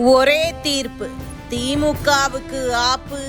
ஒரே தீர்ப்பு. திமுகவுக்கு ஆப்பு.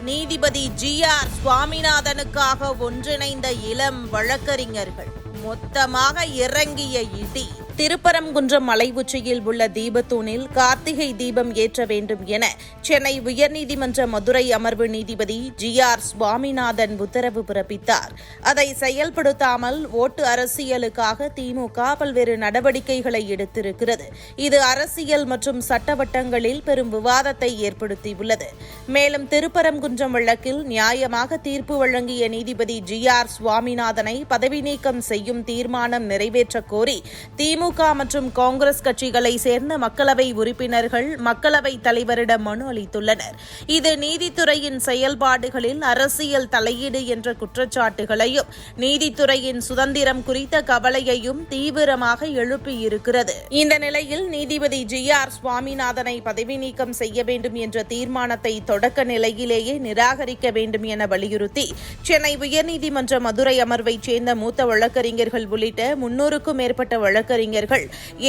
நீதிபதி ஜி.ஆர். சுவாமிநாதனுக்காக ஒன்றிணைந்த இளம் வழக்கறிஞர்கள். மொத்தமாக இறங்கிய இடி. திருப்பரங்குன்றம் மலை உச்சியில் உள்ள தீபத்தூணில் கார்த்திகை தீபம் ஏற்ற வேண்டும் என சென்னை உயர்நீதிமன்ற மதுரை அமர்வு நீதிபதி ஜி.ஆர். சுவாமிநாதன் உத்தரவு பிறப்பித்தார். அதை செயல்படுத்தாமல் ஓட்டு அரசியலுக்காக திமுக பல்வேறு நடவடிக்கைகளை எடுத்திருக்கிறது. இது அரசியல் மற்றும் சட்டவட்டங்களில் பெரும் விவாதத்தை ஏற்படுத்தியுள்ளது. மேலும் திருப்பரங்குன்றம் வழக்கில் நியாயமாக தீர்ப்பு வழங்கிய நீதிபதி ஜி.ஆர். சுவாமிநாதனை பதவி நீக்கம் செய்யும் தீர்மானம் நிறைவேற்றக் கோரி திமுக மற்றும் காங்கிரஸ் கட்சிகளை சேர்ந்த மக்களவை உறுப்பினர்கள் மக்களவைத் தலைவரிடம் மனு அளித்துள்ளனர். இது நீதித்துறையின் செயல்பாடுகளில் அரசியல் தலையீடு என்ற குற்றச்சாட்டுகளையும் நீதித்துறையின் சுதந்திரம் குறித்த கவலையையும் தீவிரமாக எழுப்பியிருக்கிறது. இந்த நிலையில் நீதிபதி ஜி.ஆர். சுவாமிநாதனை பதவி நீக்கம் செய்ய வேண்டும் என்ற தீர்மானத்தை தொடக்க நிலையிலேயே நிராகரிக்க வேண்டும் என வலியுறுத்தி சென்னை உயர்நீதிமன்ற மதுரை அமர்வைச் சேர்ந்த மூத்த வழக்கறிஞர்கள் உள்ளிட்ட 300க்கும் மேற்பட்ட வழக்கறிஞர்கள்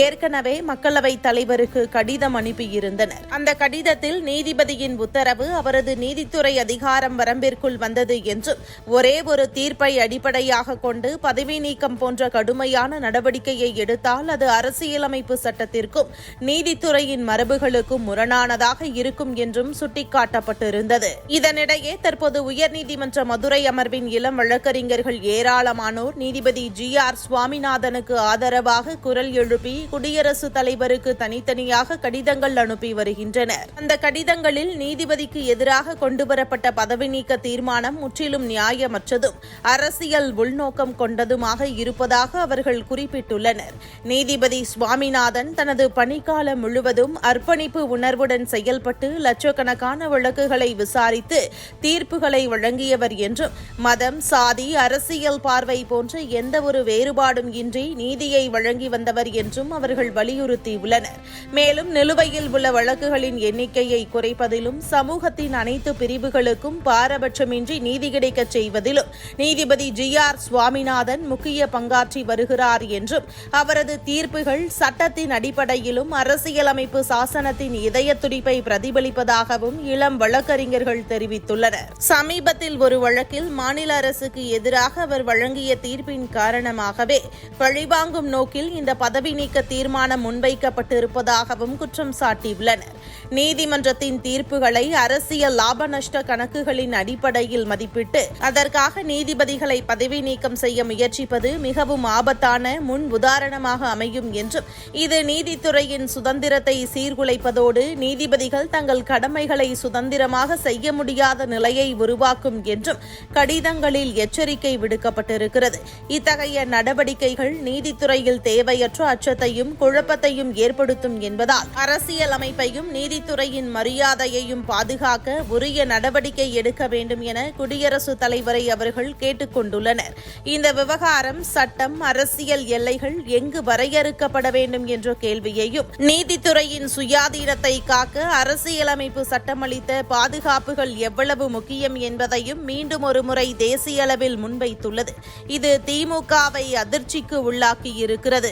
ஏற்கனவே மக்களவைத் தலைவருக்கு கடிதம் அனுப்பியிருந்தனர். அந்த கடிதத்தில் நீதிபதியின் உத்தரவு அவரது நீதித்துறை அதிகாரம் வரம்பிற்குள் வந்தது என்றும் ஒரே ஒரு தீர்ப்பை அடிப்படையாக கொண்டு பதவி நீக்கம் போன்ற கடுமையான நடவடிக்கையை எடுத்தால் அது அரசியலமைப்பு சட்டத்திற்கும் நீதித்துறையின் மரபுகளுக்கும் முரணானதாக இருக்கும் என்றும் சுட்டிக்காட்டப்பட்டிருந்தது. இதனிடையே தற்போது உயர்நீதிமன்ற மதுரை அமர்வின் இளம் வழக்கறிஞர்கள் ஏராளமானோர் நீதிபதி ஜி.ஆர். சுவாமிநாதனுக்கு ஆதரவாக குரல் எழுப்பி குடியரசுத் தலைவருக்கு தனித்தனியாக கடிதங்கள் அனுப்பி வருகின்றனர். அந்த கடிதங்களில் நீதிபதிக்கு எதிராக கொண்டுவரப்பட்ட பதவி நீக்க தீர்மானம் முற்றிலும் நியாயமற்றதும் அரசியல் உள்நோக்கம் கொண்டதுமாக இருப்பதாக அவர்கள் குறிப்பிட்டுள்ளனர். நீதிபதி சுவாமிநாதன் தனது பணிக்காலம் முழுவதும் அர்ப்பணிப்பு உணர்வுடன் செயல்பட்டு லட்சக்கணக்கான வழக்குகளை விசாரித்து தீர்ப்புகளை வழங்கியவர் என்றும் மதம், சாதி, அரசியல் பார்வை போன்ற எந்தவொரு வேறுபாடும் இன்றி நீதியை வழங்கி வந்தவர் என்றும் அவர்கள் வலியுறுத்தியுள்ளனர். மேலும் நிலுவையில் உள்ள வழக்குகளின் எண்ணிக்கையை குறைப்பதிலும் சமூகத்தின் அனைத்து பிரிவுகளுக்கும் பாரபட்சமின்றி நீதி கிடைக்கச் செய்வதிலும் நீதிபதி ஜி.ஆர். சுவாமிநாதன் முக்கிய பங்காற்றி வருகிறார் என்றும் அவரது தீர்ப்புகள் சட்டத்தின் அடிப்படையிலும் அரசியலமைப்பு சாசனத்தின் இதய துடிப்பை பிரதிபலிப்பதாகவும் இளம் வழக்கறிஞர்கள் தெரிவித்துள்ளனர். சமீபத்தில் ஒரு வழக்கில் மாநில அரசுக்கு எதிராக அவர் வழங்கிய தீர்ப்பின் காரணமாகவே பழிவாங்கும் நோக்கில் இந்த பதவி நீக்க தீர்மானம் முன்வைக்கப்பட்டிருப்பதாகவும் குற்றம் சாட்டியுள்ளனர். நீதிமன்றத்தின் தீர்ப்புகளை அரசியல் லாப நஷ்ட கணக்குகளின் அடிப்படையில் மதிப்பிட்டு அதற்காக நீதிபதிகளை பதவி நீக்கம் செய்ய முயற்சிப்பது மிகவும் ஆபத்தான முன் உதாரணமாக அமையும் என்றும் இது நீதித்துறையின் சுதந்திரத்தை சீர்குலைப்பதோடு நீதிபதிகள் தங்கள் கடமைகளை சுதந்திரமாக செய்ய முடியாத நிலையை உருவாக்கும் என்றும் கடிதங்களில் எச்சரிக்கை விடுக்கப்பட்டிருக்கிறது. இத்தகைய நடவடிக்கைகள் நீதித்துறையில் தேவையற்ற அச்சத்தையும் குழப்பத்தையும் ஏற்படுத்தும் என்பதால் அரசியல் அமைப்பையும் நீதித்துறையின் மரியாதையையும் பாதுகாக்க உரிய நடவடிக்கை எடுக்க வேண்டும் என குடியரசுத் தலைவரை அவர்கள் கேட்டுக் கொண்டுள்ளனர். இந்த விவகாரம் சட்டம், அரசியல் எல்லைகள் எங்கு வரையறுக்கப்பட வேண்டும் என்ற கேள்வியையும் நீதித்துறையின் சுயாதீனத்தை காக்க அரசியலமைப்பு சட்டமளித்த பாதுகாப்புகள் எவ்வளவு முக்கியம் என்பதையும் மீண்டும் ஒருமுறை தேசிய அளவில் முன்வைத்துள்ளது. இது திமுகவை அதிர்ச்சிக்கு உள்ளாக்கியிருக்கிறது.